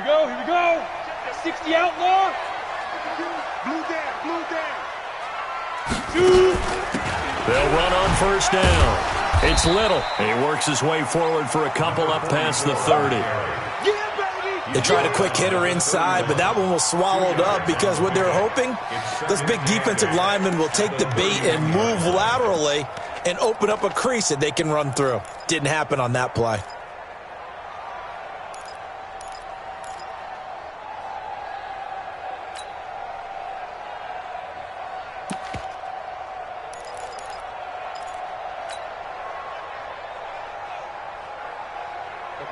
go, here we go. 60 outlaw. Blue down, blue down. They'll run on first down. It's Little. He works his way forward for a couple up past the 30. They tried a quick hitter inside, but that one was swallowed up because what they're hoping, those big defensive linemen will take the bait and move laterally and open up a crease that they can run through. Didn't happen on that play.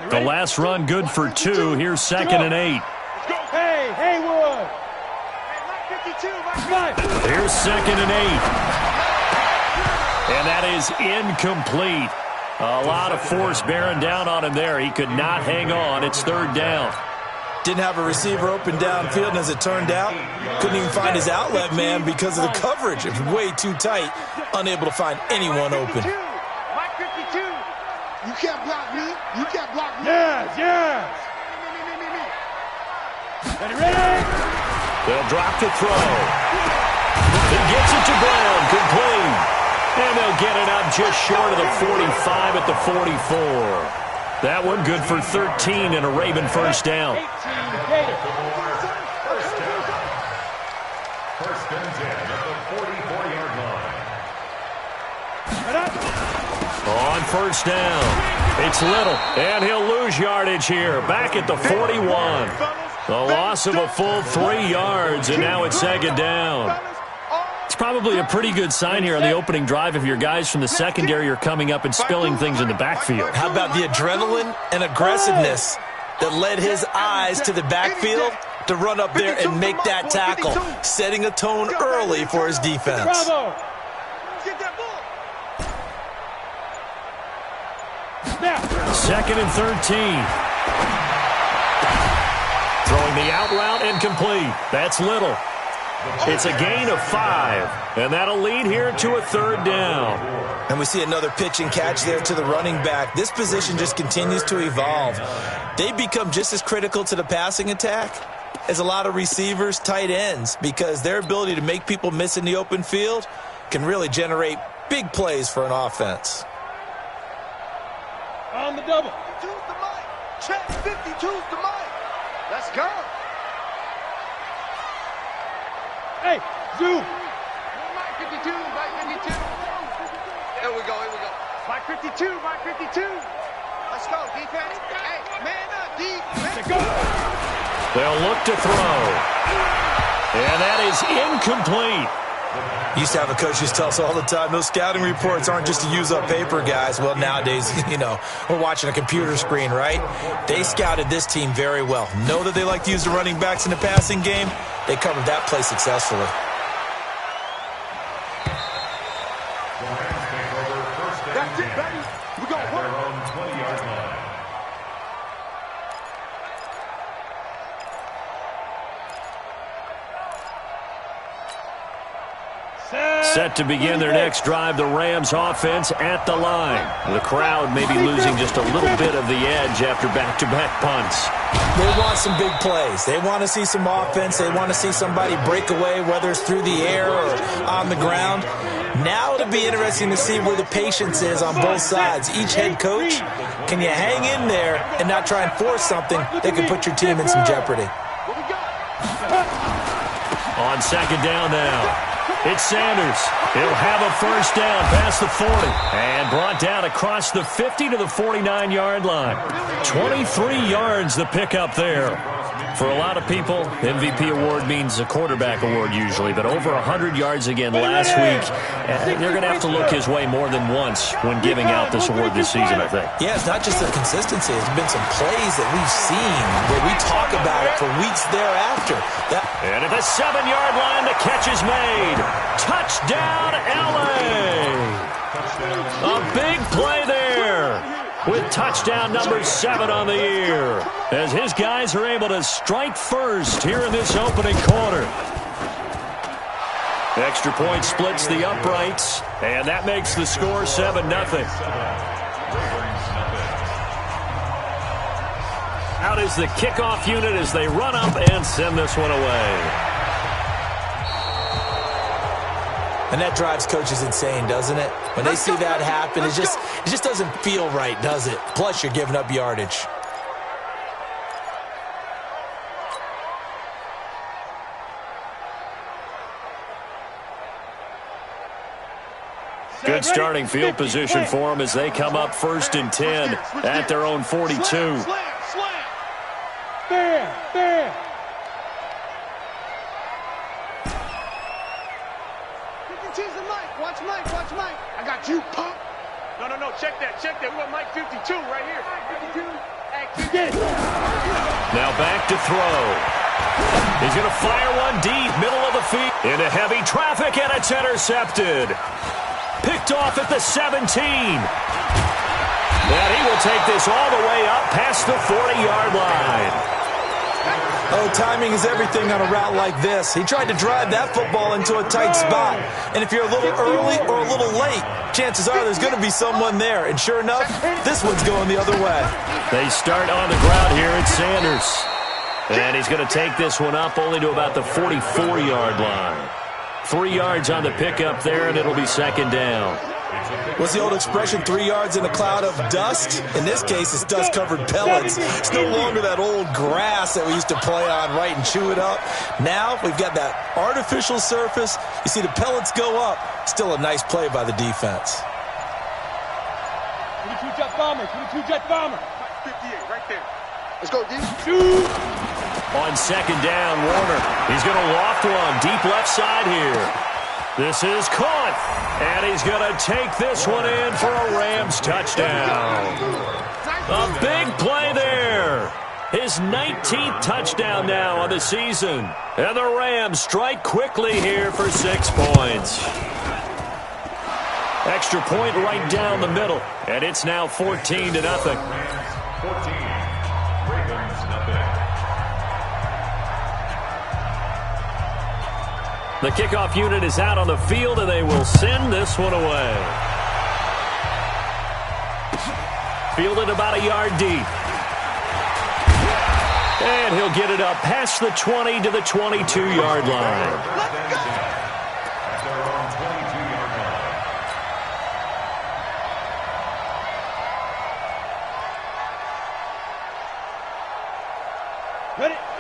The last run good for 2. Here's 2nd and 8. Hey, Haywood. Here's 2nd and 8. And that is incomplete. A lot of force bearing down on him there. He could not hang on. It's 3rd down. Didn't have a receiver open downfield, and as it turned out, couldn't even find his outlet man because of the coverage. It was way too tight, unable to find anyone open. You can't block me. You can't block me. Yes. Ready? They'll drop the throw. He gets it to Brown, complete. And they'll get it up just short of the 45 at the 44. That one good for 13 and a Raven first down. First and 10 at the 44-yard line. On first down, it's Little, and he'll lose yardage here. Back at the 41. The loss of a full 3 yards, and now it's 2nd down. It's probably a pretty good sign here on the opening drive if your guys from the secondary are coming up and spilling things in the backfield. How about the adrenaline and aggressiveness that led his eyes to the backfield to run up there and make that tackle, setting a tone early for his defense. Bravo. 2nd and 13. Throwing the out route incomplete. That's Little. It's a gain of 5, and that'll lead here to a 3rd down. And we see another pitch and catch there to the running back. This position just continues to evolve. They become just as critical to the passing attack as a lot of receivers, tight ends, because their ability to make people miss in the open field can really generate big plays for an offense. On the double. Choose the mic. Check 50, choose the mic. Let's go. Hey, zoom. Mike 52, Mike 52. Here we go, here we go. Mike 52, Mike 52. Let's go, defense. Hey, man up, defense. Go. They'll look to throw. And that is incomplete. Used to have a coach who tell us all the time, those scouting reports aren't just to use up paper, guys. Well, nowadays, we're watching a computer screen, right? They scouted this team very well. Know that they like to use the running backs in the passing game. They covered that play successfully. That's it, baby. We go work. Their own 20-yard line. Set to begin their next drive, the Rams offense at the line. The crowd may be losing just a little bit of the edge after back-to-back punts. They want some big plays. They want to see some offense. They want to see somebody break away, whether it's through the air or on the ground. Now it'll be interesting to see where the patience is on both sides. Each head coach, can you hang in there and not try and force something that could put your team in some jeopardy? On 2nd down now. It's Sanders. He'll have a first down past the 40 and brought down across the 50 to the 49-yard line. 23 yards the pickup there. For a lot of people, MVP award means a quarterback award usually, but over 100 yards again last week. They're going to have to look his way more than once when giving out this award this season, I think. Yeah, it's not just the consistency. There's been some plays that we've seen where we talk about it for weeks thereafter. And at the 7-yard line, the catch is made. Touchdown, L.A. A big play there with touchdown number 7 on the year as his guys are able to strike first here in this opening quarter. Extra point splits the uprights, and that makes the score 7-0. Out is the kickoff unit as they run up and send this one away. And that drives coaches insane, doesn't it? When they see that happen, it just doesn't feel right, does it? Plus, you're giving up yardage. Good starting field position for them as they come up 1st and 10 at their own 42. Bam! Bam! Watch Mike, watch Mike. I got you, punk. No, check that. We want Mike 52 right here. 52. Now back to throw. He's going to fire one deep, middle of the field. Into heavy traffic, and it's intercepted. Picked off at the 17. And he will take this all the way up past the 40-yard line. Oh, timing is everything on a route like this. He tried to drive that football into a tight spot. And if you're a little early or a little late, chances are there's going to be someone there. And sure enough, this one's going the other way. They start on the ground here at Sanders. And he's going to take this one up only to about the 44-yard line. 3 yards on the pickup there, and it'll be 2nd down. What's the old expression, 3 yards in a cloud of dust? In this case, it's dust-covered pellets. It's no longer that old grass that we used to play on, right, and chew it up. Now we've got that artificial surface. You see the pellets go up. Still a nice play by the defense. 22 jet bomber, 22 jet bomber. 58 right there. Let's go, D. On 2nd down, Warner. He's going to loft one deep left side here. This is caught, and he's going to take this one in for a Rams touchdown. A big play there. His 19th touchdown now on the season. And the Rams strike quickly here for 6 points. Extra point right down the middle, and it's now 14-0. 14. Ravens nothing. The kickoff unit is out on the field, and they will send this one away. Fielded about a yard deep. And he'll get it up past the 20 to the 22-yard line. At their own 22-yard line.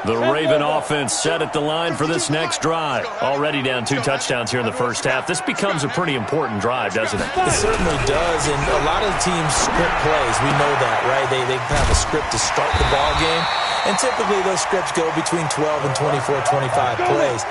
The Raven offense set at the line for this next drive. Already down 2 touchdowns here in the first half. This becomes a pretty important drive, doesn't it? It certainly does, and a lot of teams script plays. We know that, right? They have a script to start the ball game, and typically those scripts go between 12 and 24, 25 plays.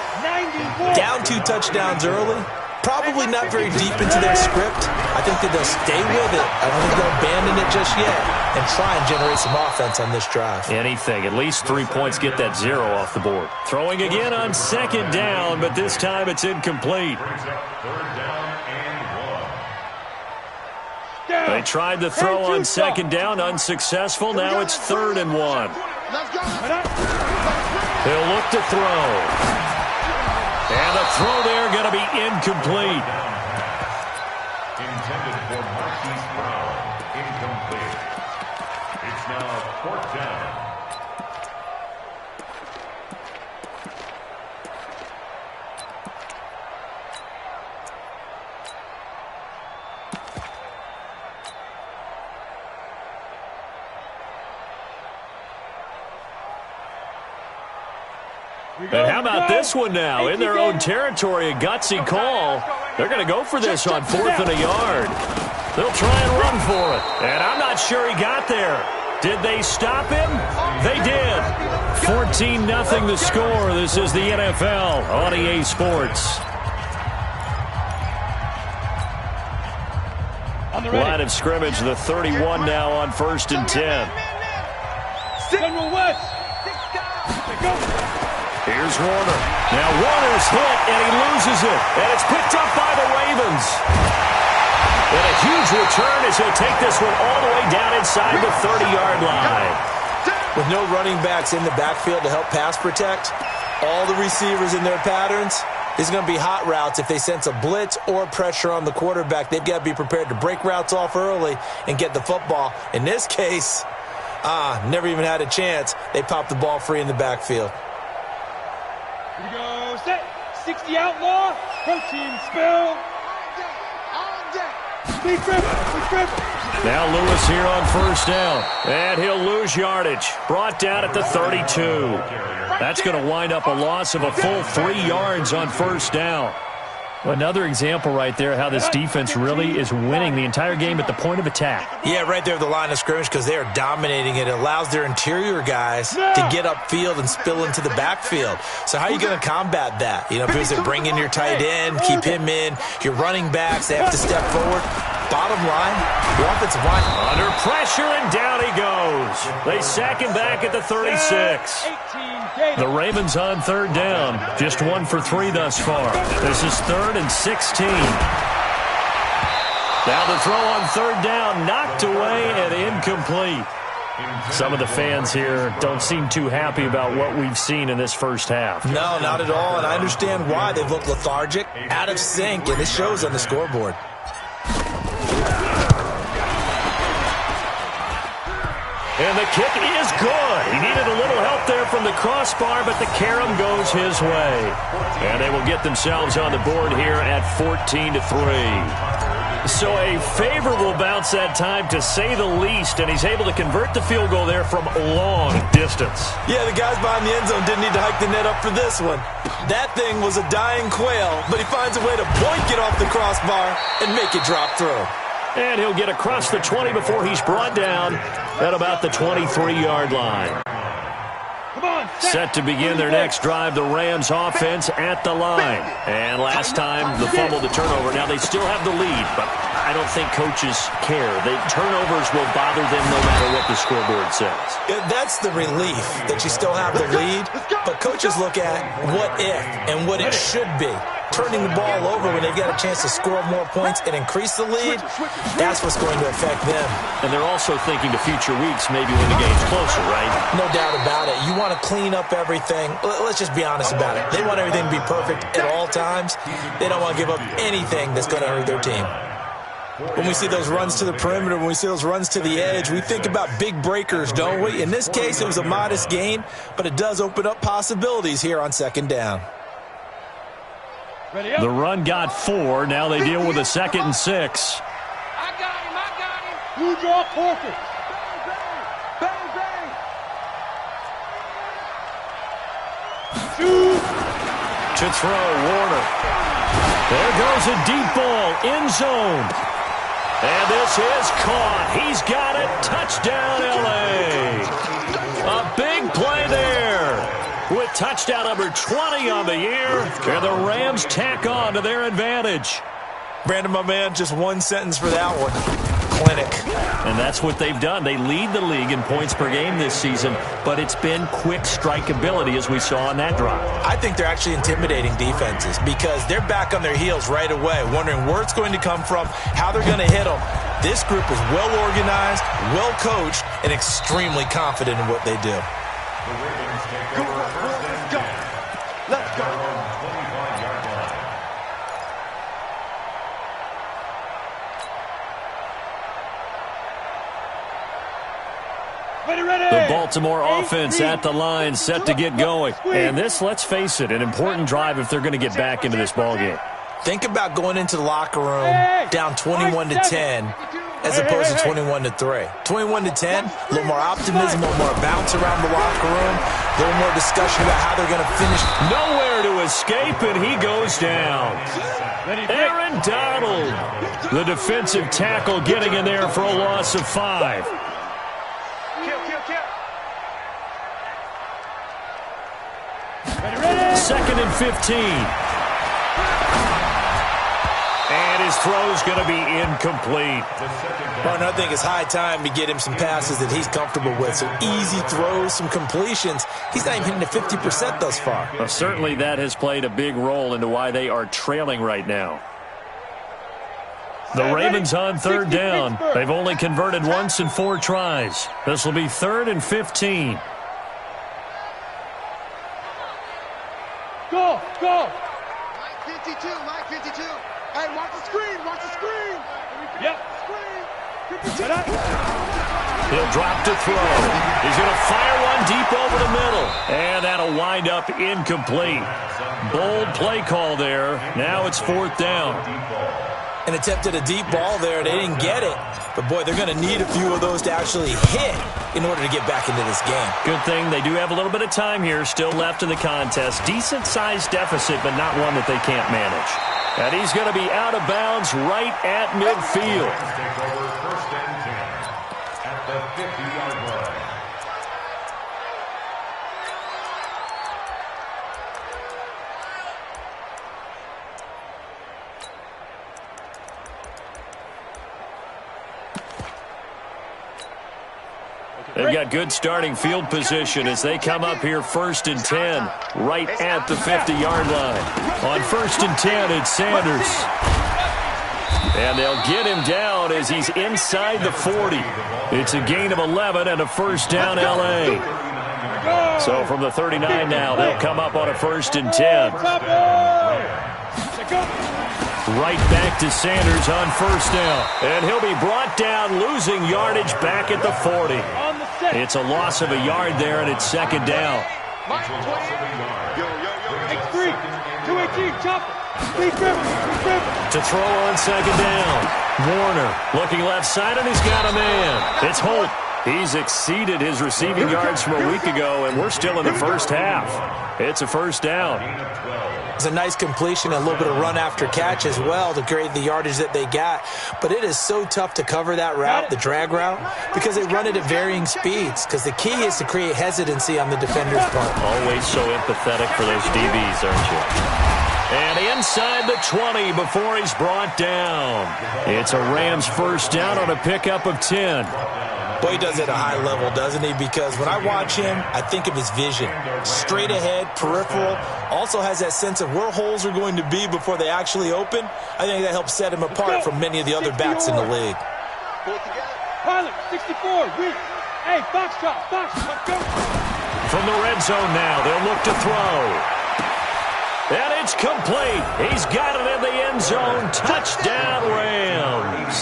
Down 2 touchdowns early, probably not very deep into their script. I think that they'll stay with it. I don't think they'll abandon it just yet and try and generate some offense on this drive. Anything. At least 3 points get that 0 off the board. Throwing again on 2nd down, but this time it's incomplete. 3rd down and 1. They tried the throw on 2nd down, unsuccessful. Now it's 3rd and 1. He'll look to throw. And the throw there going to be incomplete. Intended for Marquise Brown. Incomplete. It's now 4th down. And how about this one now? In their own territory, a gutsy call. They're going to go for this on 4th and a yard. They'll try and run for it. And I'm not sure he got there. Did they stop him? They did. 14-0 the score. This is the NFL on EA Sports. Line of scrimmage, the 31 now on 1st and 10. General West. Here's Warner. Now Warner's hit, and he loses it. And it's picked up by the Ravens. And a huge return as he'll take this one all the way down inside the 30-yard line. With no running backs in the backfield to help pass protect, all the receivers in their patterns, these are going to be hot routes. If they sense a blitz or pressure on the quarterback, they've got to be prepared to break routes off early and get the football. In this case, Never even had a chance. They popped the ball free in the backfield. Here we go, set. 60 outlaw. Protein spill. Speed dribble. Now Lewis here on first down. And he'll lose yardage. Brought down at the 32. That's going to wind up a loss of a full 3 yards on first down. Another example right there how this defense really is winning the entire game at the point of attack. Yeah, right there at the line of scrimmage because they are dominating it. It allows their interior guys to get upfield and spill into the backfield. So how are you going to combat that? You know, because they bring in your tight end, keep him in. Your running backs, they have to step forward. Bottom line, your offensive line. Under pressure, and down he goes. They sack him back at the 36. The Ravens on third down. Just 1 for 3 thus far. This is 3rd and 16. Now the throw on third down, knocked away and incomplete. Some of the fans here don't seem too happy about what we've seen in this first half. No, not at all, and I understand why. They've looked lethargic, out of sync, and it shows on the scoreboard. And the kick is good. He needed a little help there from the crossbar, but the carom goes his way. And they will get themselves on the board here at 14-3. So a favorable bounce that time, to say the least, and he's able to convert the field goal there from long distance. Yeah, the guys behind the end zone didn't need to hike the net up for this one. That thing was a dying quail, but he finds a way to boink it off the crossbar and make it drop through. And he'll get across the 20 before he's brought down at about the 23-yard line. Set to begin their next drive, the Rams offense at the line. And last time, the fumble, the turnover. Now, they still have the lead, but I don't think coaches care. The turnovers will bother them no matter what the scoreboard says. Yeah, that's the relief, that you still have the lead. But coaches look at what if and what it should be. Turning the ball over when they've got a chance to score more points and increase the lead, that's what's going to affect them. And they're also thinking to future weeks, maybe when the game's closer, right? No doubt about it. You want to clean up everything. Let's just be honest about it. They want everything to be perfect at all times. They don't want to give up anything that's going to hurt their team. When we see those runs to the perimeter, when we see those runs to the edge, we think about big breakers, don't we? In this case, it was a modest gain, but it does open up possibilities here on second down. The run got 4. Now they deal with a 2nd and 6. I got him. Blue draw Porter. To throw, Warner. There goes a deep ball, end zone. And this is caught. He's got it. Touchdown, L.A. A big play there. With touchdown number 20 on the year, and the Rams tack on to their advantage. Brandon, my man, just one sentence for that one. Clinic. And that's what they've done. They lead the league in points per game this season, but it's been quick strikeability as we saw on that drive. I think they're actually intimidating defenses because they're back on their heels right away, wondering where it's going to come from, how they're going to hit them. This group is well organized, well coached, and extremely confident in what they do. Let's go. The Baltimore offense at the line, set to get going. And this, let's face it, an important drive if they're going to get back into this ballgame. Think about going into the locker room down 21-10 as opposed to 21-3. 21-10, a little more optimism, a little more bounce around the locker room, a little more discussion about how they're going to finish. Nowhere to escape, and he goes down. Aaron Donald, the defensive tackle, getting in there for a loss of 5. Second and 15. And his throw's going to be incomplete. Well, I think it's high time to get him some passes that he's comfortable with. Some easy throws, some completions. He's not even hitting the 50% thus far. Well, certainly that has played a big role into why they are trailing right now. The Ravens on third down. They've only converted once in 4 tries. This will be 3rd and 15. Go! Mike 52. Hey, watch the screen. Yep. Screen. He'll drop to throw. He's going to fire one deep over the middle. And that'll wind up incomplete. Bold play call there. Now it's 4th down. And attempted a deep ball there. They didn't get it. But, boy, they're going to need a few of those to actually hit in order to get back into this game. Good thing they do have a little bit of time here still left in the contest. Decent-sized deficit, but not one that they can't manage. And he's going to be out of bounds right at midfield. Take over 1st and 10 at the 50-yard line. They've got good starting field position as they come up here 1st and 10 right at the 50-yard line. On 1st and 10, it's Sanders. And they'll get him down as he's inside the 40. It's a gain of 11 and a 1st down L.A. So from the 39 now, they'll come up on a 1st and 10. Right back to Sanders on 1st down. And he'll be brought down, losing yardage back at the 40. It's a loss of a yard there, and it's 2nd down. X3, 218, chopper. To throw on 2nd down. Warner looking left side, and he's got a man. It's Holt. He's exceeded his receiving yards from a week ago, and we're still in the 1st half. It's a 1st down. It's a nice completion, a little bit of run after catch as well to create the yardage that they got. But it is so tough to cover that route, the drag route, because they run it at varying speeds. Because the key is to create hesitancy on the defender's part. Always so empathetic for those DBs, aren't you? And inside the 20 before he's brought down. It's a Rams 1st down on a pickup of 10. Boy, he does it at a high level, doesn't he? Because when I watch him, I think of his vision. Straight ahead, peripheral. Also has that sense of where holes are going to be before they actually open. I think that helps set him apart from many of the other backs in the league. Pilot, 64, weak. Hey, box chop, go. From the red zone now, they'll look to throw. And it's complete. He's got it in the end zone. Touchdown, Rams.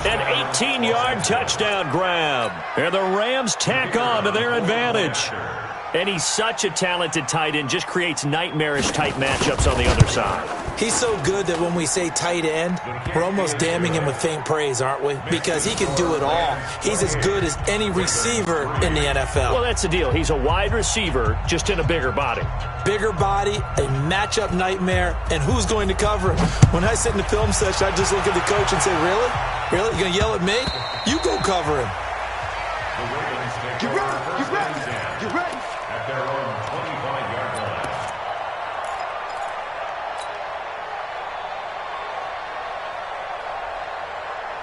An 18-yard touchdown grab. And the Rams tack on to their advantage. And he's such a talented tight end, just creates nightmarish-type matchups on the other side. He's so good that when we say tight end, we're almost damning him with faint praise, aren't we? Because he can do it all. He's as good as any receiver in the NFL. Well, that's the deal. He's a wide receiver, just in a bigger body. Bigger body, a matchup nightmare, and who's going to cover him? When I sit in the film session, I just look at the coach and say, really? Really? You going to yell at me? You go cover him. Get ready, get ready, get ready. At their own 25-yard line.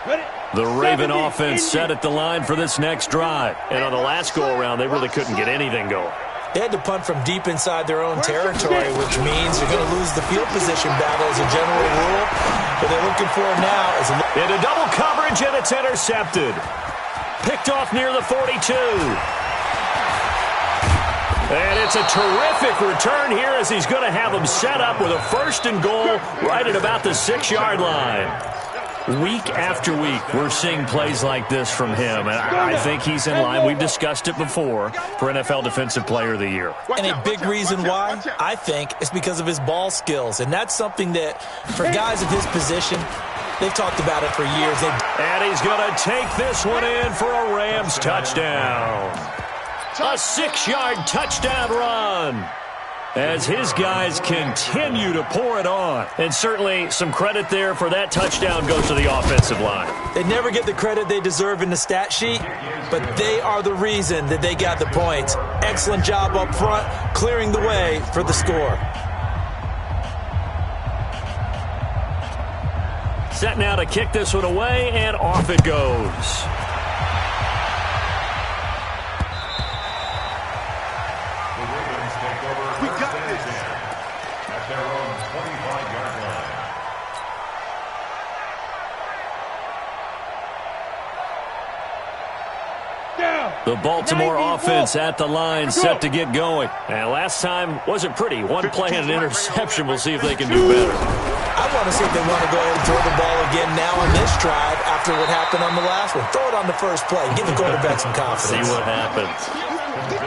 Ready? The Raven offense set at the line for this next drive. And on the last go-around, they really couldn't get anything going. They had to punt from deep inside their own territory, which means you're going to lose the field position battle as a general rule. What they're looking for now is into double coverage, and it's intercepted. Picked off near the 42. And it's a terrific return here as he's going to have him set up with a 1st and goal right at about the 6-yard line. Week after week, we're seeing plays like this from him, and I think he's in line. We've discussed it before for NFL Defensive Player of the Year. And a big reason why, I think, is because of his ball skills. And that's something that, for guys of his position, they've talked about it for years. And he's going to take this one in for a Rams touchdown. A 6-yard touchdown run as his guys continue to pour it on. And certainly some credit there for that touchdown goes to the offensive line. They never get the credit they deserve in the stat sheet, but they are the reason that they got the points. Excellent job up front, clearing the way for the score. Set now to kick this one away, and off it goes. We got this. At their own 25-yard line. Down. The Baltimore offense at the line, set to get going. And last time wasn't pretty. One play and an interception. We'll see if they can do better. I want to see if they want to go ahead and throw the ball again now on this drive after what happened on the last one. Throw it on the first play. Give the quarterback some confidence. See what happens.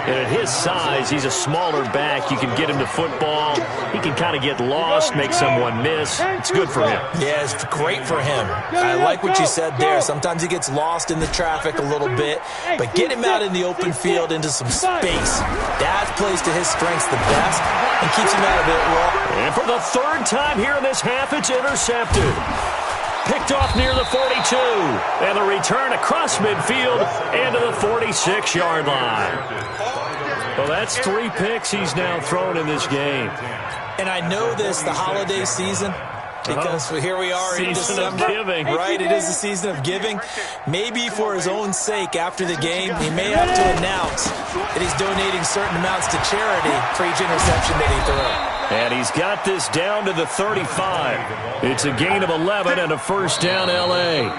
And at his size, he's a smaller back. You can get him to football. He can kind of get lost, make someone miss. It's good for him. Yeah, it's great for him. I like what you said there. Sometimes he gets lost in the traffic a little bit, but get him out in the open field into some space. That plays to his strengths the best and keeps him out of it raw. And for the third time here in this half, it's intercepted. Picked off near the 42. And the return across midfield into the 46-yard line. Well, that's 3 picks he's now thrown in this game. And I know this, the holiday season, because here we are in December. Of giving. Right, it is the season of giving. Maybe for his own sake after the game, he may have to announce that he's donating certain amounts to charity for each interception that he throws. And he's got this down to the 35. It's a gain of 11 and a first down, L.A.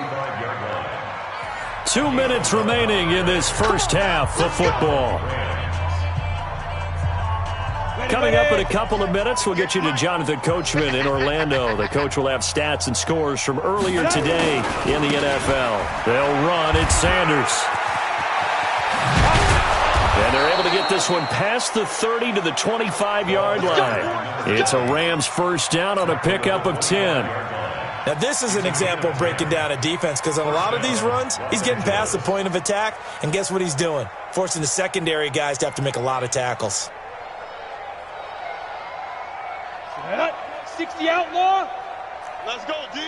2 minutes remaining in this first half of football. Coming up in a couple of minutes, we'll get you to Jonathan Coachman in Orlando. The coach will have stats and scores from earlier today in the NFL. They'll run. It's Sanders. And they're able to get this one past the 30 to the 25-yard line. It's a Rams first down on a pickup of 10. Now, this is an example of breaking down a defense because on a lot of these runs, he's getting past the point of attack, and guess what he's doing? Forcing the secondary guys to have to make a lot of tackles. 60 outlaw. Let's go, D.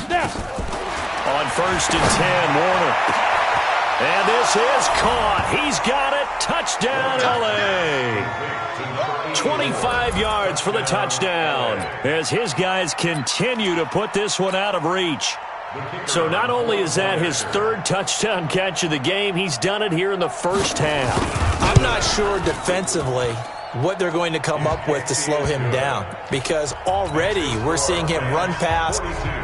Snap. On first and 10, Warner. And this is caught. He's got it. Touchdown, L.A. 25 yards for the touchdown as his guys continue to put this one out of reach. So not only is that his third touchdown catch of the game, he's done it here in the first half. I'm not sure defensively what they're going to come up with to slow him down, because already we're seeing him run past,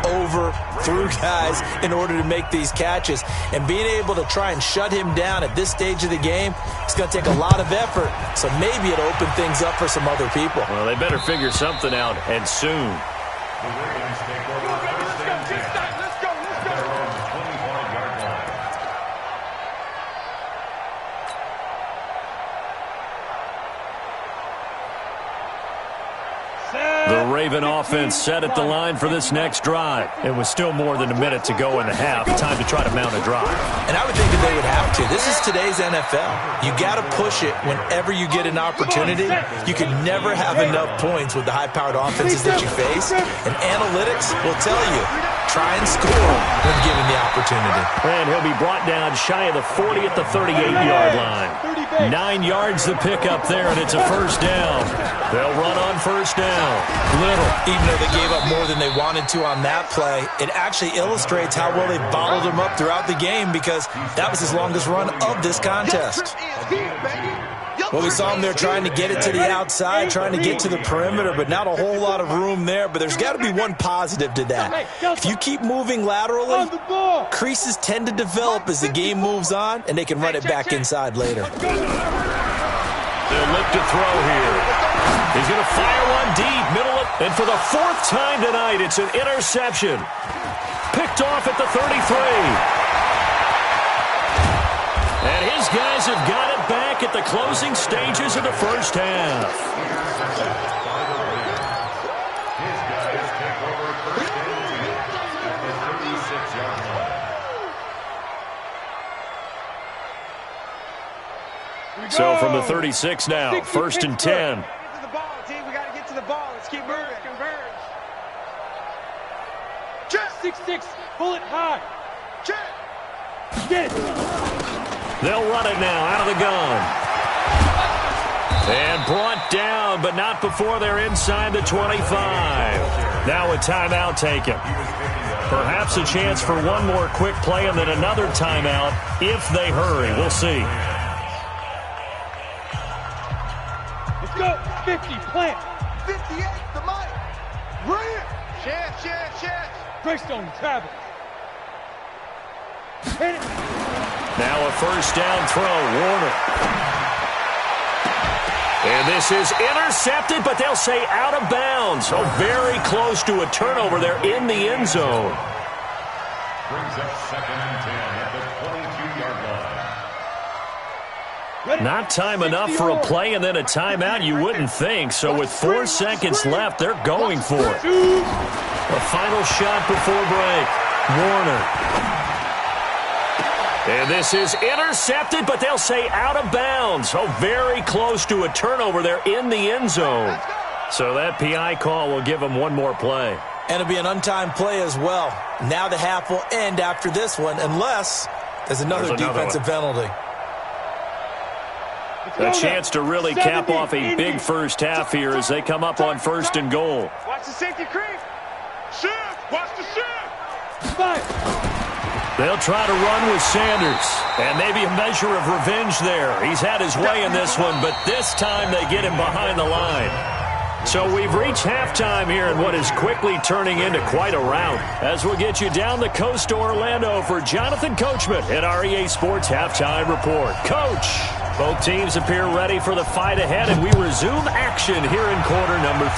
over, through guys in order to make these catches. And being able to try and shut him down at this stage of the game, it's going to take a lot of effort. So maybe it'll open things up for some other people. Well, they better figure something out, and soon. The Raven offense set at the line for this next drive. It was still more than a minute to go in the half. Time to try to mount a drive. And I would think that they would have to. This is today's NFL. You got to push it whenever you get an opportunity. You can never have enough points with the high-powered offenses that you face. And analytics will tell you, try and score when given the opportunity. And he'll be brought down shy of the 40 at the 38-yard line. 9 yards to pick up there, and it's a first down. They'll run on first down. Little. Even though they gave up more than they wanted to on that play, it actually illustrates how well they bottled him up throughout the game, because that was his longest run of this contest. Well, we saw him there trying to get it to the outside, trying to get to the perimeter, but not a whole lot of room there. But there's got to be one positive to that. If you keep moving laterally, creases tend to develop as the game moves on, and they can run it back inside later. They'll look to throw here. He's going to fire one deep, middle of, and for the 4th time tonight, it's an interception. Picked off at the 33. And his guys have got it back at the closing stages of the first half. His guys take over first and 10 at the 36-yard line. So from the 36 now, first and 10. Get to the ball, team. We got to get to the ball. Let's keep moving. Converge. Check. 6-6. Pull it high. Check. Get it. They'll run it now out of the gun. And brought down, but not before they're inside the 25. Now a timeout taken. Perhaps a chance for one more quick play and then another timeout if they hurry. We'll see. Let's go. 50. Plant. 58. The mic. Brilliant. Chance. Greystone travel. Hit it. Now a first down throw. Warner. And this is intercepted, but they'll say out of bounds. So very close to a turnover there in the end zone. Brings up 2nd and 10 at the 22-yard line. Not time enough for a play and then a timeout, you wouldn't think. So with 4 seconds left, they're going for it. A final shot before break. Warner. And this is intercepted, but they'll say out of bounds. So very close to a turnover there in the end zone. So that PI call will give them one more play. And it'll be an untimed play as well. Now the half will end after this one, unless there's another defensive penalty. A chance to really cap off a big first half here as they come up on 1st and goal. Watch the safety creep. Shift. Watch the shift. They'll try to run with Sanders, and maybe a measure of revenge there. He's had his way in this one, but this time they get him behind the line. So we've reached halftime here in what is quickly turning into quite a rout. As we'll get you down the coast to Orlando for Jonathan Coachman at our EA Sports Halftime Report. Coach, both teams appear ready for the fight ahead, and we resume action here in quarter number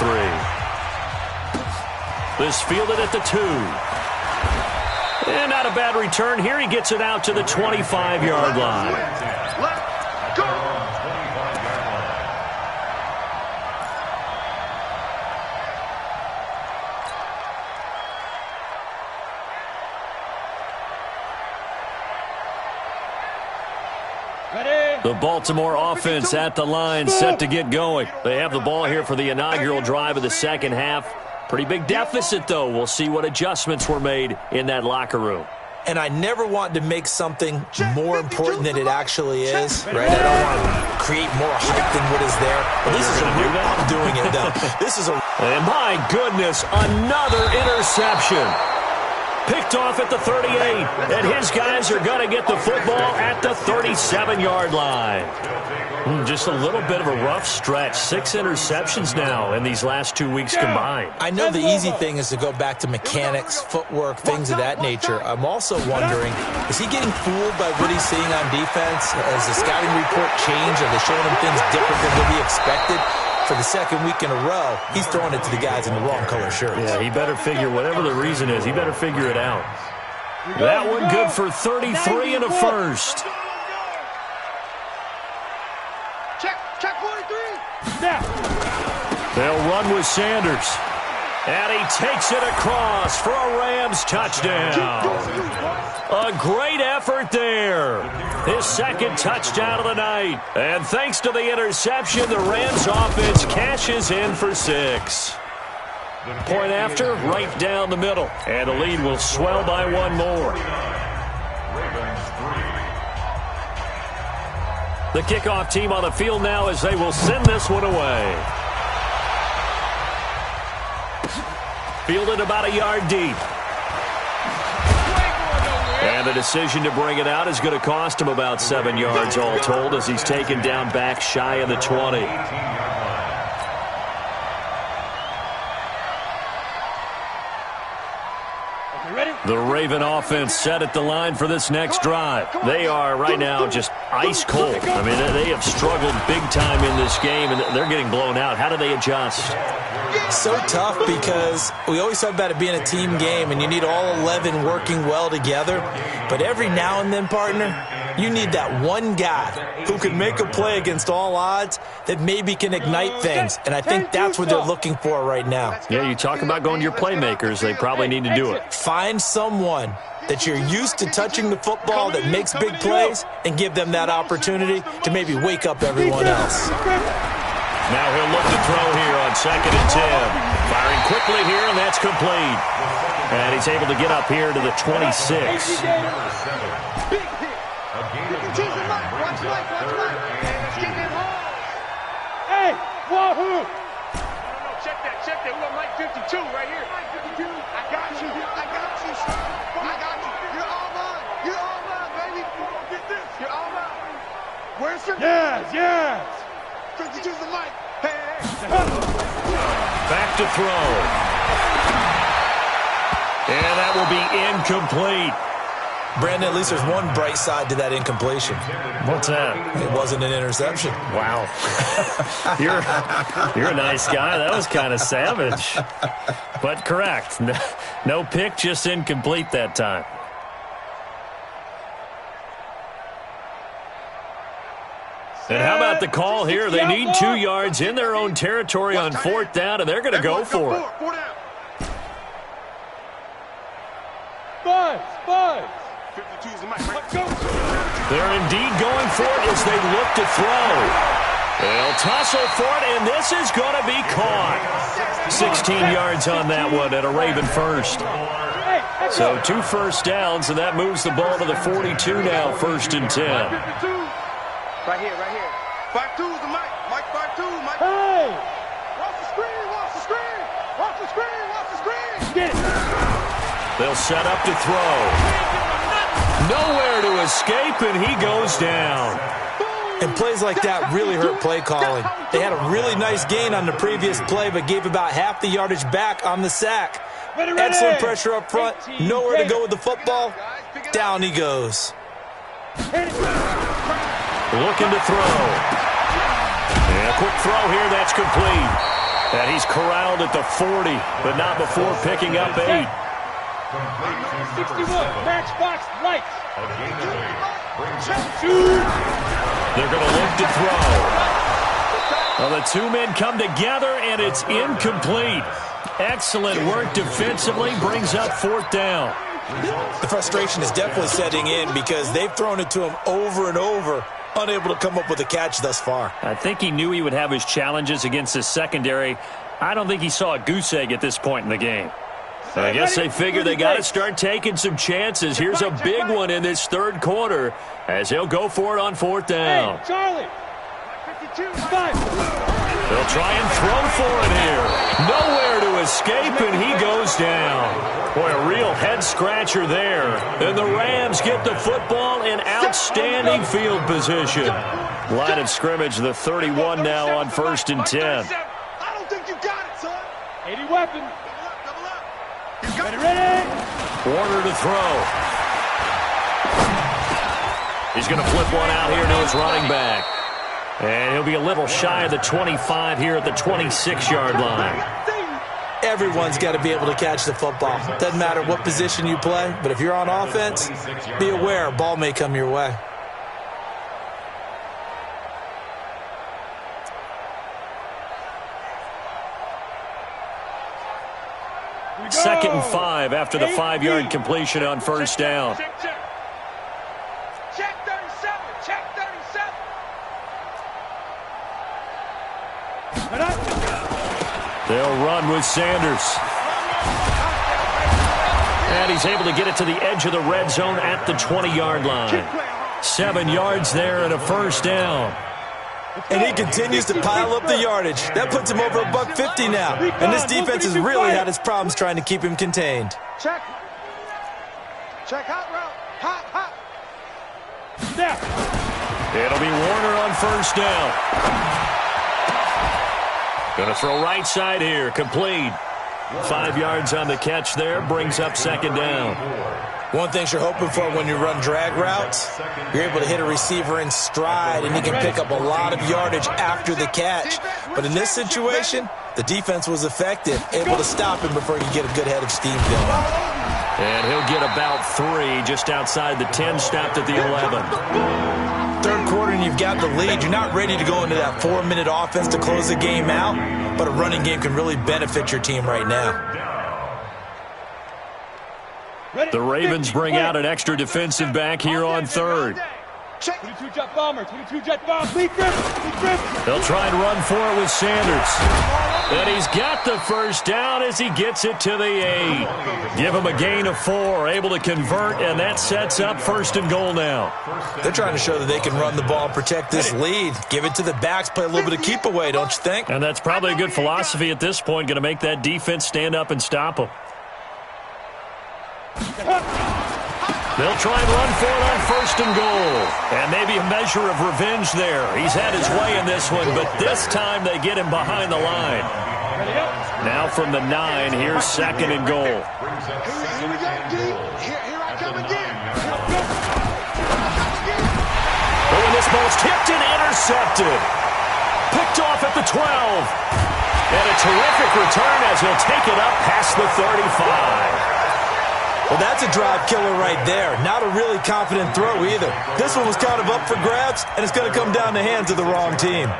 3. This fielded at the 2. And not a bad return here. He gets it out to the 25-yard line. Let's go. The Baltimore offense at the line, set to get going. They have the ball here for the inaugural drive of the second half. Pretty big deficit, though. We'll see what adjustments were made in that locker room. And I never want to make something more important than it actually is, right? I don't want to create more hype than what is there. But this is a real, I'm doing it now. This is a... And my goodness, another interception. Picked off at the 38, and his guys are going to get the football at the 37-yard line. Just a little bit of a rough stretch. 6 interceptions now in these last 2 weeks combined. I know the easy thing is to go back to mechanics, footwork, things of that nature. I'm also wondering, is he getting fooled by what he's seeing on defense? Has the scouting report changed? Are they showing him things different than what he expected? For the second week in a row, he's throwing it to the guys in the wrong color shirts. Yeah, he better figure, whatever the reason is, he better figure it out. That one good for 33 and a first. Check 43. They'll run with Sanders. And he takes it across for a Rams touchdown. A great effort there. His second touchdown of the night. And thanks to the interception, the Rams offense cashes in for 6. Point after, right down the middle. And the lead will swell by one more. The kickoff team on the field now as they will send this one away. Fielded about a yard deep. And the decision to bring it out is going to cost him about 7 yards all told as he's taken down back shy of the 20. The Raven offense set at the line for this next drive. They are right now just ice cold. I mean, they have struggled big time in this game, and they're getting blown out. How do they adjust? So tough because we always talk about it being a team game, and you need all 11 working well together. But every now and then, partner, you need that one guy who can make a play against all odds that maybe can ignite things. And I think that's what they're looking for right now. Yeah, you talk about going to your playmakers. They probably need to do it. Find someone that you're used to touching the football that makes big plays and give them that opportunity to maybe wake up everyone else. Now he'll look to throw here on 2nd and 10. Firing quickly here, and that's complete. And he's able to get up here to the 26. Hey, wahoo! Check that. We got Mike 52 right here. Mike 52. I got you. You're all mine, baby. Get this. You're all mine. Where's your... Yes. 52's the mic. Hey. Back to throw. And that will be incomplete. Brandon, at least there's one bright side to that incompletion. What's that? It wasn't an interception. Wow. You're a nice guy. That was kind of savage. But correct. No pick, just incomplete that time. And how about the call here? They need 2 yards in their own territory on 4th down, and they're going to go for it. Five. They're indeed going for it as they look to throw. They'll tussle for it, and this is going to be caught. 16 yards on that one and a Raven first. So 2 first downs, and that moves the ball to the 42 now, 1st and 10. Right here. 5-2 is the mic. Mike 5-2. Mike. Hey! Watch the screen. Get it! They'll set up to throw. Nowhere to escape, and he goes down. And plays like that really hurt play calling. They had a really nice gain on the previous play, but gave about half the yardage back on the sack. Excellent pressure up front. Nowhere to go with the football. Down he goes. Looking to throw. And a quick throw here, that's complete. And he's corralled at the 40, but not before picking up 8. 61, matchbox lights. They're going to look to throw. Well, the 2 men come together, and it's incomplete. Excellent work defensively, brings up 4th down. The frustration is definitely setting in because they've thrown it to him over and over, unable to come up with a catch thus far. I think he knew he would have his challenges against his secondary. I don't think he saw a goose egg at this point in the game. I guess they figure they got to start taking some chances. Here's a big one in this 3rd quarter as he'll go for it on 4th down. Hey, Charlie. 5. They'll try and throw for it here. Nowhere to escape, and he goes down. Boy, a real head-scratcher there. And the Rams get the football in outstanding field position. Line of scrimmage, the 31 now on 1st and 10. I don't think you got it, son. 80 weapon. Double up. Ready? Warner to throw. He's going to flip one out here to his running back. And he'll be a little shy of the 25 here at the 26-yard line. Everyone's got to be able to catch the football. Doesn't matter what position you play, but if you're on offense, be aware a ball may come your way. Second and 5 after the 5-yard completion on 1st down. Check 37. Check 37. They'll run with Sanders. And he's able to get it to the edge of the red zone at the 20-yard line. 7 yards there and a 1st down. And he continues to pile up the yardage. That puts him over $150 now. And this defense has really had its problems trying to keep him contained. Check hot route. Hot. Snap. It'll be Warner on 1st down. Going to throw right side here. Complete. 5 yards on the catch there. Brings up 2nd down. One thing you're hoping for when you run drag routes, you're able to hit a receiver in stride, and he can pick up a lot of yardage after the catch. But in this situation, the defense was effective, able to stop him before he could get a good head of steam going. And he'll get about 3 just outside the 10, stopped at the 11. 3rd quarter, and you've got the lead. You're not ready to go into that 4-minute offense to close the game out, but a running game can really benefit your team right now. The Ravens bring out an extra defensive back here on 3rd. 22 jet bomber. 22 jet bomb. Lee Griffin. They'll try and run for it with Sanders. And he's got the 1st down as he gets it to the 8. Give him a gain of 4, able to convert, and that sets up 1st and goal now. They're trying to show that they can run the ball, protect this lead. Give it to the backs, play a little bit of keep away, don't you think? And that's probably a good philosophy at this point, going to make that defense stand up and stop them. They'll try and run for it on 1st and goal. And maybe a measure of revenge there. He's had his way in this one, but this time they get him behind the line. Now from the 9, here's 2nd and goal. Here we go, D. Here I come again. almost tipped and intercepted. Picked off at the 12. And a terrific return as he'll take it up past the 35. Well, that's a drive killer right there. Not a really confident throw either. This one was kind of up for grabs, and it's going to come down the hands of the wrong team.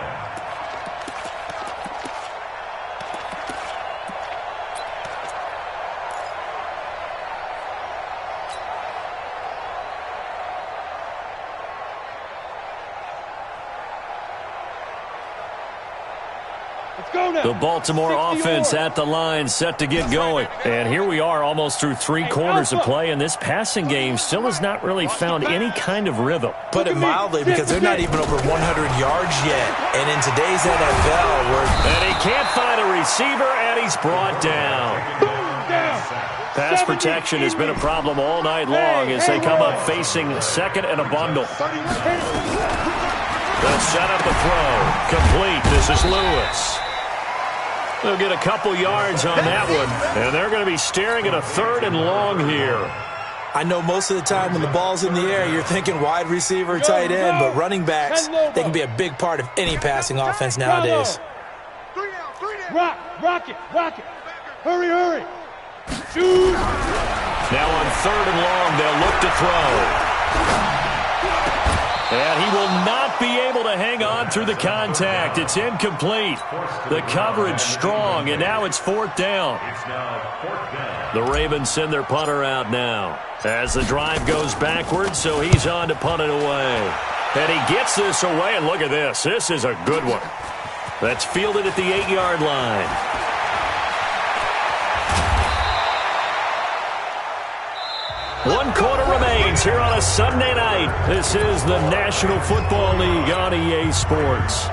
The Baltimore offense at the line, set to get going. And here we are almost through 3 quarters of play, and this passing game still has not really found any kind of rhythm. Put it mildly, because they're not even over 100 yards yet. And in today's NFL, and he can't find a receiver, and he's brought down. Pass protection has been a problem all night long as they come up facing second and a bundle. They'll set up a throw. Complete. This is Lewis. They'll get a couple yards on that one, and they're going to be staring at a 3rd and long here. I know most of the time when the ball's in the air, you're thinking wide receiver, tight end, but running backs, they can be a big part of any passing offense nowadays. Rock it. Hurry. Shoot. Now on 3rd and long, they'll look to throw. And he will not be able to hang on through the contact. It's incomplete. The coverage strong, and now it's 4th down. The Ravens send their punter out now as the drive goes backwards, so he's on to punt it away. And he gets this away, and look at this. This is a good one. That's fielded at the 8-yard line. 1 quarter remains here on a Sunday night. This is the National Football League on EA Sports.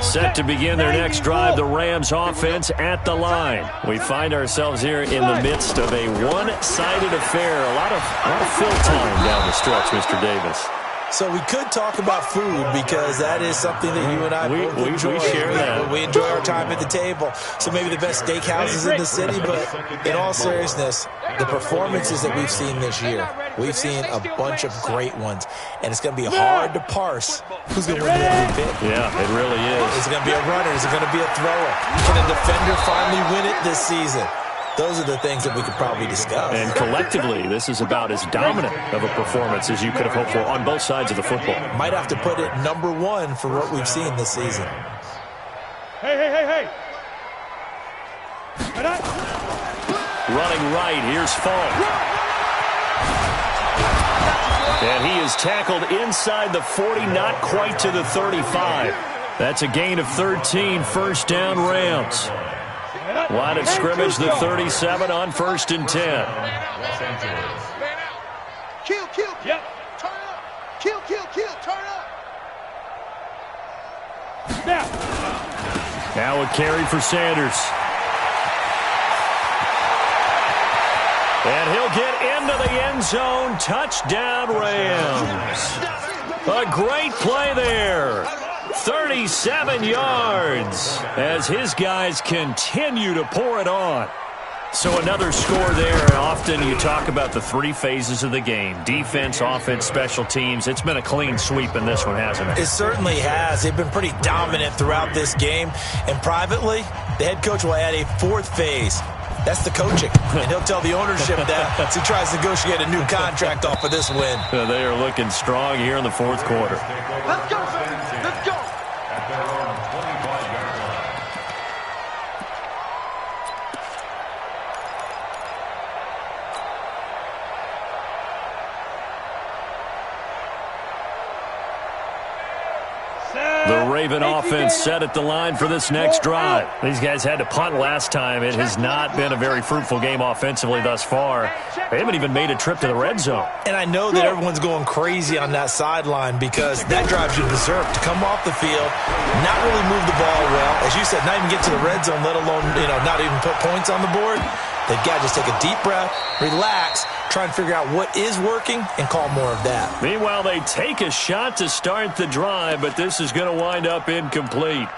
Set to begin their next drive, the Rams offense at the line. We find ourselves here in the midst of a one-sided affair. A lot of fill time down the stretch, Mr. Davis. So we could talk about food because that is something that you and I both enjoy. We share that. We enjoy our time at the table. So maybe the best steakhouses in the city, but in all seriousness, the performances that we've seen this year, we've seen a bunch of great ones. And it's going to be hard to parse who's going to win every bit. Yeah, it really is. Is it going to be a runner? Is it going to be a thrower? Can a defender finally win it this season? Those are the things that we could probably discuss. And collectively, this is about as dominant of a performance as you could have hoped for on both sides of the football. Might have to put it #1 for what we've seen this season. Hey. Running right, here's Falk. And he is tackled inside the 40, not quite to the 35. That's a gain of 13, 1st down Rams. Line of scrimmage, the 37 on 1st and 10. Kill. Yep. Turn up. Kill. Turn up. Now a carry for Sanders. And he'll get into the end zone. Touchdown, Rams. A great play there. 37 yards as his guys continue to pour it on. So another score there. Often you talk about the 3 phases of the game. Defense, offense, special teams. It's been a clean sweep in this one, hasn't it? It certainly has. They've been pretty dominant throughout this game. And privately, the head coach will add a 4th phase. That's the coaching. And he'll tell the ownership that as he tries to negotiate a new contract off of this win. They are looking strong here in the 4th quarter. Let's go. At their own 25-yard line. The Raven offense set at the line for this next drive. These guys had to punt last time. It has not been a very fruitful game offensively thus far. They haven't even made a trip to the red zone. And I know that everyone's going crazy on that sideline because that drives you berserk to come off the field, not really move the ball well. As you said, not even get to the red zone, let alone, not even put points on the board. They've got to just take a deep breath, relax, try and figure out what is working and call more of that. Meanwhile, they take a shot to start the drive, but this is going to wind up incomplete.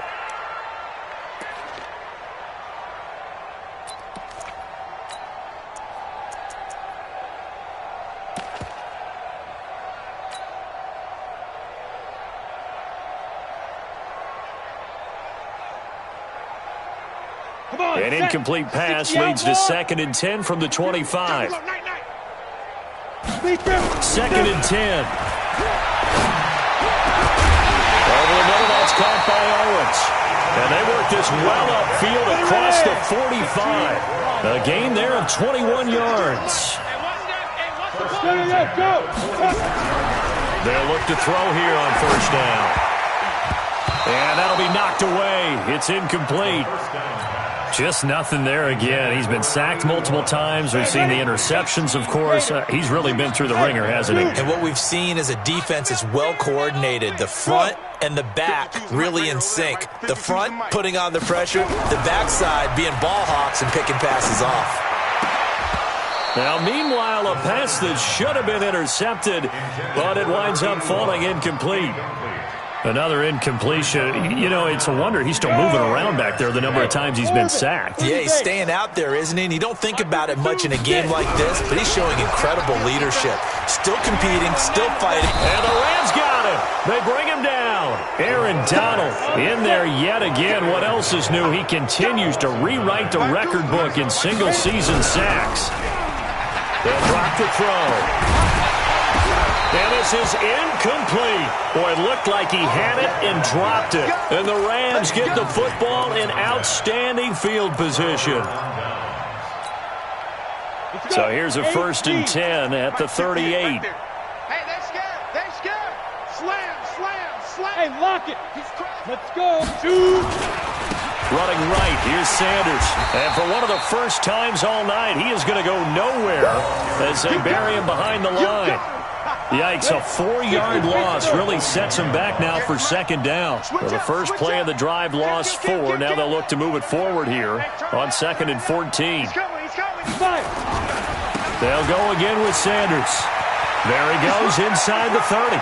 An incomplete pass leads to 2nd and 10 from the 25. 2nd and 10. Over the middle, that's caught by Owens. And they work this well upfield across the 45. A gain there of 21 yards. They'll look to throw here on 1st down. And that'll be knocked away. It's incomplete. Just nothing there again. He's been sacked multiple times. We've seen the interceptions, of course. He's really been through the ringer, hasn't he? And what we've seen is a defense that's well coordinated. The front and the back really in sync. The front putting on the pressure, the backside being ball hawks and picking passes off. Now, meanwhile, a pass that should have been intercepted, but it winds up falling incomplete. Another incompletion. You know, it's a wonder he's still moving around back there the number of times he's been sacked. Yeah, he's staying out there, isn't he? And you don't think about it much in a game like this, but he's showing incredible leadership. Still competing, still fighting. And the Rams got him. They bring him down. Aaron Donald in there yet again. What else is new? He continues to rewrite the record book in single-season sacks. They'll drop the throw. And this is incomplete. Boy, it looked like he had it and dropped it. And the Rams get the football in outstanding field position. So here's a 1st and 10 at the 38. Hey, they're scared. They're scared. Slam, slam, slam. Hey, lock it. Let's go. Shoot. Running right, here's Sanders. And for one of the first times all night, he is going to go nowhere as they bury him behind the line. Yikes, a 4-yard loss really sets him back now for 2nd down. So the first play of the drive lost 4. Now they'll look to move it forward here on 2nd and 14. They'll go again with Sanders. There he goes inside the 30.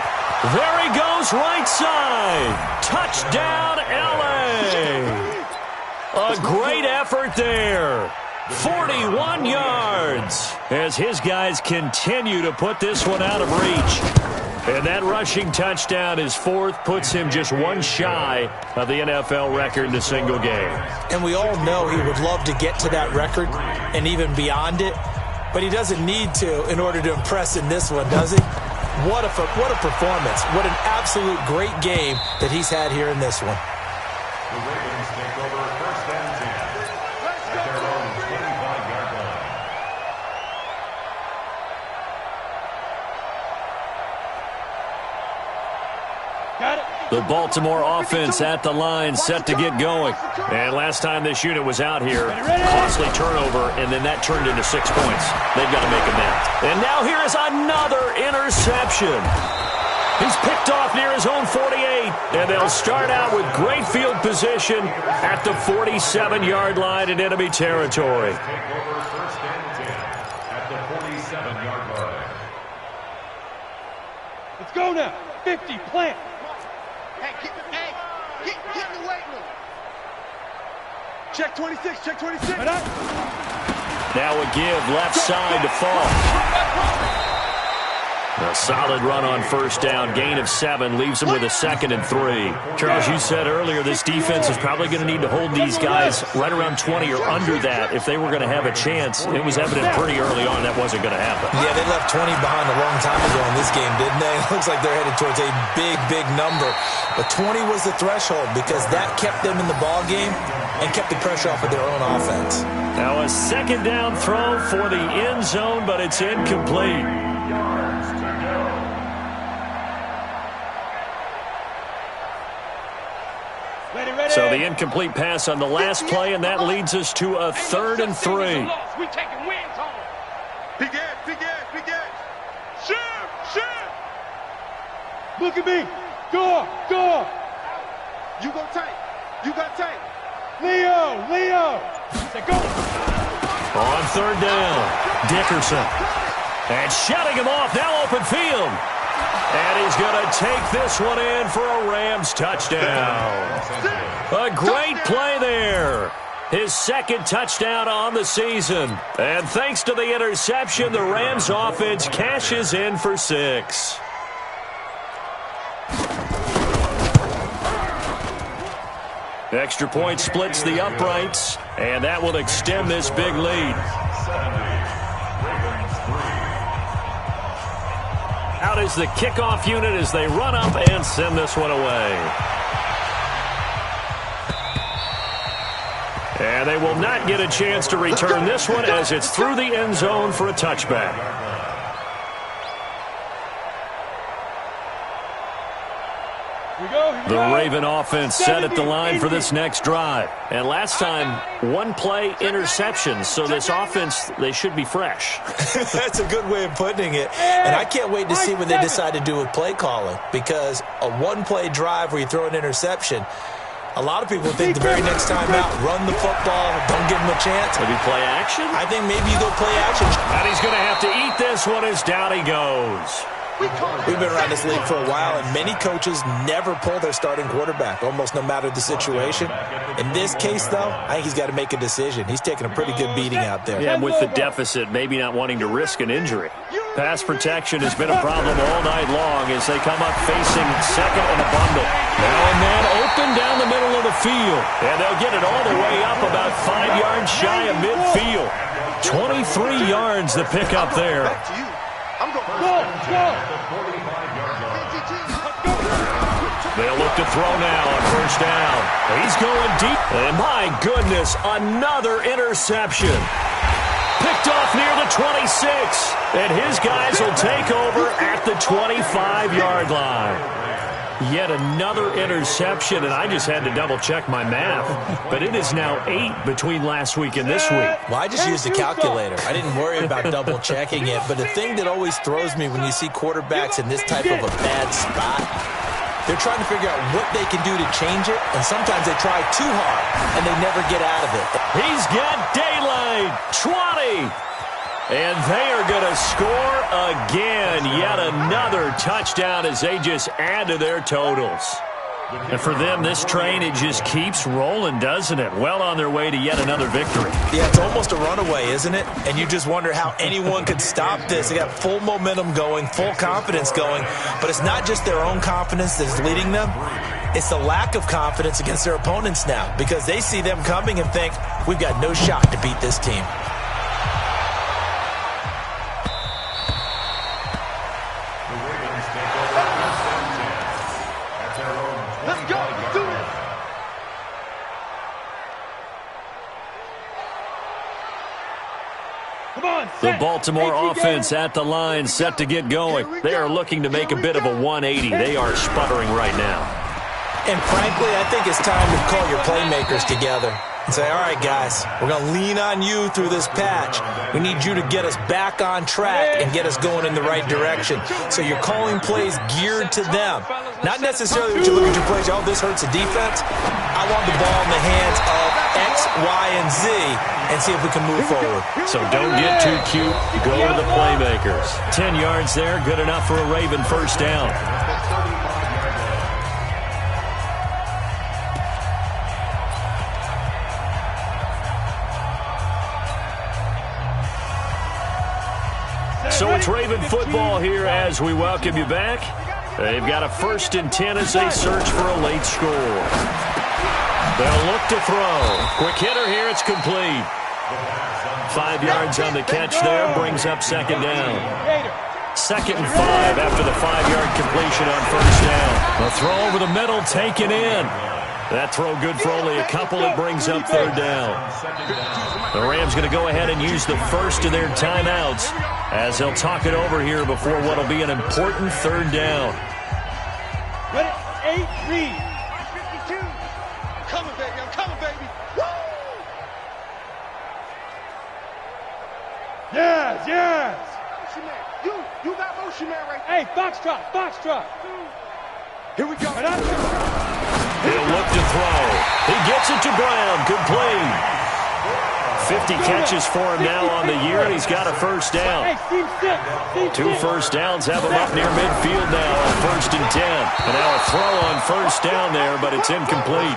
There he goes right side. Touchdown, L.A. A great effort there. 41 yards as his guys continue to put this one out of reach. And that rushing touchdown is 4th, puts him just one shy of the NFL record in a single game. And we all know he would love to get to that record and even beyond it, but he doesn't need to in order to impress in this one, does he? What a performance. What an absolute great game that he's had here in this one. The Ravens take over 1st and 10 at their own 25-yard line. Got it. The Baltimore offense at the line, set to get going. And last time this unit was out here, costly turnover, and then that turned into 6 points. They've got to make amends. And now here is another interception. He's picked off near his own 48, and they'll start out with great field position at the 47-yard line in enemy territory. Take over 1st and 10 at the 47-yard line. Let's go now. 50, plant. Get in the weight room. Check 26, check 26. Now a give left side to fall. A solid run on 1st down, gain of 7, leaves him with a 2nd and 3. Charles, you said earlier this defense is probably going to need to hold these guys right around 20 or under that if they were going to have a chance. It was evident pretty early on that wasn't going to happen. Yeah, they left 20 behind a long time ago in this game, didn't they? It looks like they're headed towards a big, big number. But 20 was the threshold because that kept them in the ball game and kept the pressure off of their own offense. Now a 2nd down throw for the end zone, but it's incomplete. So the incomplete pass on the last play, and that leads us to a 3rd and 3. We taking wins home. Big edge. Shoot. Look at me. Go. You go tight. Leo. Say go. On 3rd down, Dickerson. And shutting him off, now open field. And he's going to take this one in for a Rams touchdown. A great play there. His 2nd touchdown on the season. And thanks to the interception, the Rams offense cashes in for 6. Extra point splits the uprights. And that will extend this big lead. Out is the kickoff unit as they run up and send this one away. And they will not get a chance to return this one as it's through the end zone for a touchback. The Raven offense set at the line for this next drive. And last time, one play interception. So this offense, they should be fresh. That's a good way of putting it. And I can't wait to see what they decide to do with play calling. Because a one-play drive where you throw an interception, a lot of people think the very next time out, run the football, don't give them a chance. Maybe play action? I think maybe you go play action. And he's going to have to eat this one as down he goes. We've been around this league for a while, and many coaches never pull their starting quarterback, almost no matter the situation. In this case, though, I think he's got to make a decision. He's taking a pretty good beating out there. Yeah, and with the deficit, maybe not wanting to risk an injury. Pass protection has been a problem all night long as they come up facing second and a bundle. Now and then open down the middle of the field. And they'll get it all the way up about 5 yards shy of midfield. 23 yards the pick up there. They'll look to throw now on first down. He's going deep. And my goodness, another interception. Picked off near the 26. And his guys will take over at the 25-yard line. Yet another interception, and I just had to double-check my math. But it is now 8 between last week and this week. Well, I just used a calculator. I didn't worry about double-checking it. But the thing that always throws me when you see quarterbacks in this type of a bad spot, they're trying to figure out what they can do to change it, and sometimes they try too hard, and they never get out of it. He's got daylight. 20. And they are going to score again. Yet another touchdown as they just add to their totals. And for them, this train, it just keeps rolling, doesn't it? Well on their way to yet another victory. Yeah, it's almost a runaway, isn't it? And you just wonder how anyone could stop this. They got full momentum going, full confidence going. But it's not just their own confidence that's leading them. It's the lack of confidence against their opponents now because they see them coming and think, we've got no shot to beat this team. The Baltimore offense at the line, set to get going. They are looking to make a bit of a 180. They are sputtering right now. And frankly, I think it's time to call your playmakers together and say, all right, guys, we're going to lean on you through this patch. We need you to get us back on track and get us going in the right direction. So you're calling plays geared to them. Not necessarily that you look at your plays, oh, this hurts the defense. I want the ball in the hands of X, Y, and Z and see if we can move forward. So don't get too cute. Go to the playmakers. 10 yards there, good enough for a Raven first down. So it's Raven football here as we welcome you back. They've got a 1st and 10 as they search for a late score. They'll look to throw. Quick hitter here, it's complete. 5 yards on the catch there, brings up second down. 2nd and 5 after the 5-yard completion on first down. A throw over the middle, taken in. That throw good for only a couple. It brings up third down. The Rams going to go ahead and use the first of their timeouts as they'll talk it over here before what will be an important third down. 8 lead. I'm coming, baby. I'm coming, baby. Woo! Yes, yes. Motion man. You got motion man right Hey, foxtrot, foxtrot. Here we go. He'll look to throw. He gets it to Brown. Complete. 50 catches for him now on the year, and he's got a first down. 2 first downs have him up near midfield now on 1st and 10. And now a throw on first down there, but it's incomplete.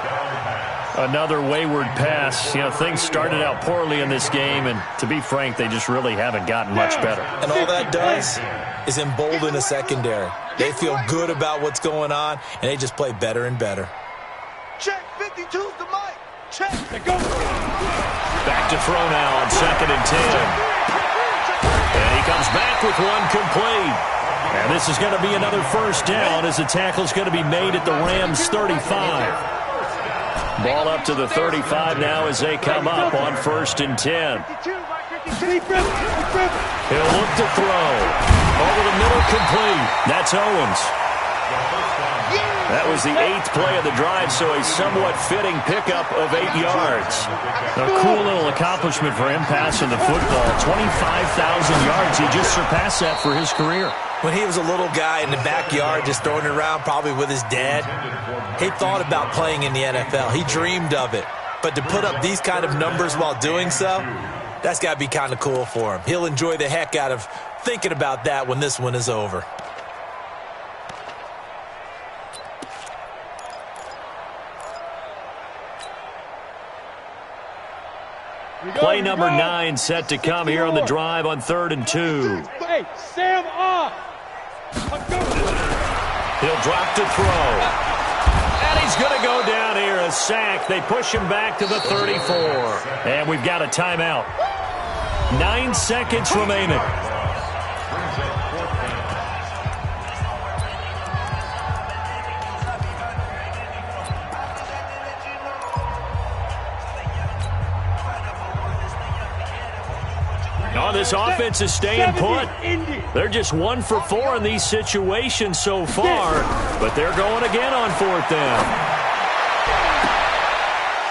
Another wayward pass. You know, things started out poorly in this game, and to be frank, they just really haven't gotten much better. And all that does is embolden the secondary. They feel good about what's going on, and they just play better and better. Check 52's the mic. Back to throw now on 2nd and 10. And he comes back with one complete. And this is going to be another first down as the tackle's going to be made at the Rams' 35. Ball up to the 35 now as they come up on 1st and 10. He'll look to throw. Over the middle, complete. That's Owens. That was the 8th play of the drive, so a somewhat fitting pickup of 8 yards. A cool little accomplishment for him passing the football. 25,000 yards. He just surpassed that for his career. When he was a little guy in the backyard just throwing it around probably with his dad, he thought about playing in the NFL. He dreamed of it. But to put up these kind of numbers while doing so, that's got to be kind of cool for him. He'll enjoy the heck out of thinking about that when this one is over. Play number 9 set to come here on the drive on 3rd and 2. Hey, Sam off. He'll drop to throw. And he's going to go down here, a sack. They push him back to the 34. And we've got a timeout. 9 seconds remaining. Oh, this offense is staying put. They're just 1 for 4 in these situations so far, but they're going again on 4th down.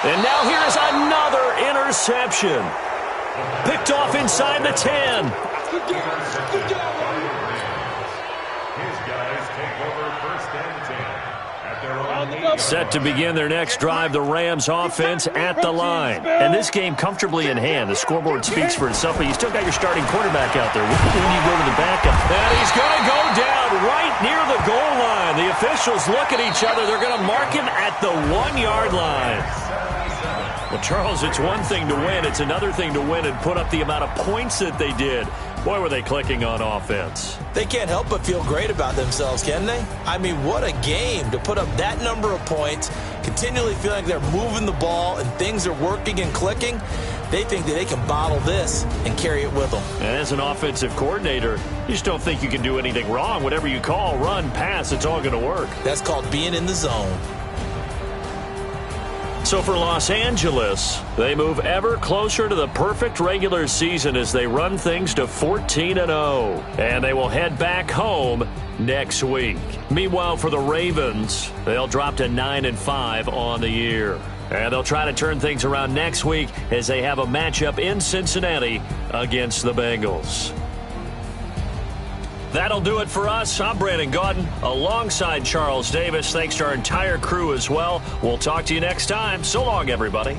And now here's another interception. Picked off inside the 10. Set to begin their next drive, the Rams offense at the line. And this game comfortably in hand. The scoreboard speaks for itself, but you still got your starting quarterback out there. When you go to the backup? And he's going to go down right near the goal line. The officials look at each other. They're going to mark him at the 1-yard line. Well, Charles, it's one thing to win. It's another thing to win and put up the amount of points that they did. Boy, were they clicking on offense. They can't help but feel great about themselves, can they? I mean, what a game to put up that number of points, continually feeling like they're moving the ball and things are working and clicking. They think that they can bottle this and carry it with them. And as an offensive coordinator, you just don't think you can do anything wrong. Whatever you call, run, pass, it's all going to work. That's called being in the zone. So for Los Angeles, they move ever closer to the perfect regular season as they run things to 14-0. And they will head back home next week. Meanwhile, for the Ravens, they'll drop to 9-5 on the year. And they'll try to turn things around next week as they have a matchup in Cincinnati against the Bengals. That'll do it for us. I'm Brandon Gaudin alongside Charles Davis. Thanks to our entire crew as well. We'll talk to you next time. So long, everybody.